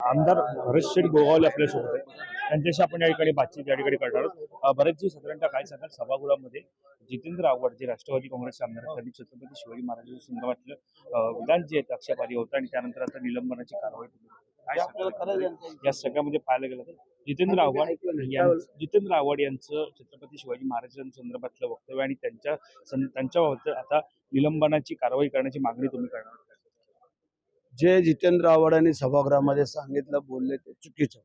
आमदार भरत शेठ गोगावले आपल्यासोबत आहेत. त्यांच्याशी आपण या ठिकाणी बातचीत या ठिकाणी करणार आहोत. भरतजी, साधारणतः काय सांगाल, सभागृहामध्ये जितेंद्र आव्हाड जे राष्ट्रवादी काँग्रेसचे आमदार आहेत, त्यांनी छत्रपती शिवाजी महाराजांच्या संदर्भातलं विधान जे आहेत आक्षेपार्ह होतं आणि त्यानंतर आता निलंबनाची कारवाई काय सांगाल? या सगळ्यामध्ये पाहायला गेलं तर जितेंद्र आव्हाड यांचं छत्रपती शिवाजी महाराजांच्या संदर्भातलं वक्तव्य आणि त्यांच्याबाबत आता निलंबनाची कारवाई करण्याची मागणी तुम्ही करणार आहात. जे जितेंद्र आव्हाडांनी सभागृहामध्ये सांगितलं, बोलले ते चुकीचं.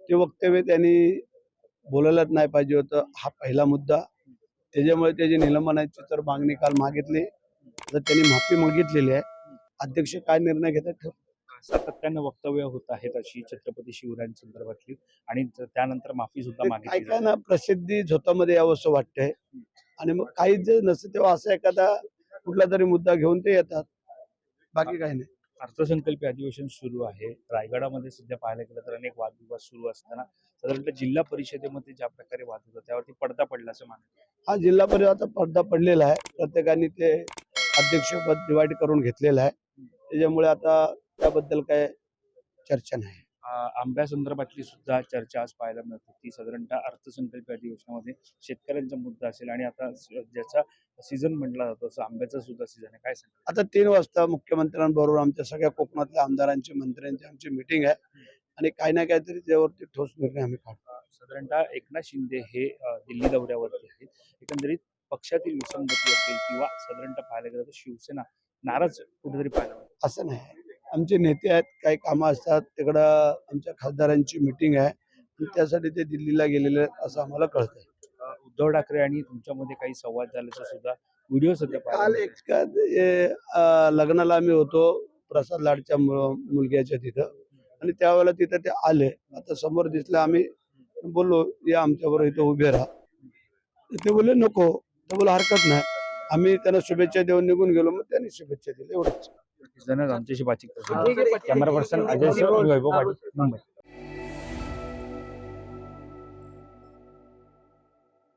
ते वक्तव्य त्यांनी बोलायलाच नाही पाहिजे होतं. हा पहिला मुद्दा. त्याच्यामुळे त्याची निलंबनाची तर मागणी काल मागितली, तर त्यांनी माफी मागितलेली आहे. अध्यक्ष काय निर्णय घेतात सातत्यानं वक्तव्य होत आहेत अशी छत्रपती शिवरायांसंदर्भातली, आणि त्यानंतर माफी सुद्धा काय मागितली. काय ना, प्रसिद्धी झोतामध्ये यावं असं वाटतंय. आणि मग काहीच जर नसतं तेव्हा असं एखादा कुठला तरी मुद्दा घेऊन ते येतात, बाकी काही नाही. अर्थसंकल्पीय अधिवेशन सुरू आहे. रायगडामध्ये सध्या पाहायला गेलं तर अनेक वादविवाद सुरू असताना साधारणतः जिल्हा परिषदेमध्ये ज्या प्रकारे वाद होता त्यावरती पडदा पडला असं मानतात. हा जिल्हा परिषदेचा पडदा पडलेला आहे. प्रत्येकाने ते अध्यक्षपद डिवाइड करून घेतलेलं आहे. त्याच्यामुळे आता त्याबद्दल काय चर्चा नाही. आंब्यासंदर्भातली सुद्धा चर्चा आज पाहायला मिळत होती. साधारणतः अर्थसंकल्पीय अधिवेशनामध्ये शेतकऱ्यांचा मुद्दा असेल आणि आता ज्याचा सीझन म्हटला जातो असं आंब्याचा सुद्धा सीझन आहे. काय सांगा? आता 3 वाजता मुख्यमंत्र्यांबरोबर आमच्या सगळ्या कोकणातल्या आमदारांची, मंत्र्यांची आमची मीटिंग आहे आणि काही ना काहीतरी त्यावरती ठोस निर्णय आम्ही काढू. साधारणतः एकनाथ शिंदे हे दिल्ली दौऱ्यावरती आहेत. एकंदरीत पक्षातील विसंगती असेल किंवा साधारणतः पाहायला गेलं तर शिवसेना नाराज कुठेतरी पाहायला मिळते. असं नाही. आमचे नेते आहेत, काही कामं असतात, तिकडं आमच्या खासदारांची मीटिंग आहे आणि त्यासाठी ते दिल्लीला गेलेले आहेत असं आम्हाला कळतंय. उद्धव ठाकरे आणि तुमच्यामध्ये काही संवाद झाल्याचा सुद्धा व्हिडिओ सध्या काल पाहायला लग्नाला आम्ही होतो प्रसाद लाडच्या मुलग्याच्या तिथं, आणि त्यावेळेला तिथं ते आले. आता समोर दिसलं, आम्ही बोललो या आमच्याबरोबर इथं उभे राहा. ते बोलले नको. तर बोला हरकत नाही. आम्ही त्यांना शुभेच्छा देऊन निघून गेलो. मग त्यांनी शुभेच्छा दिल्या, एवढंच. आमच्याशी बातचीत करतो. कॅमेरा पर्सन अजय सर, वैभव पाटील, मुंबई.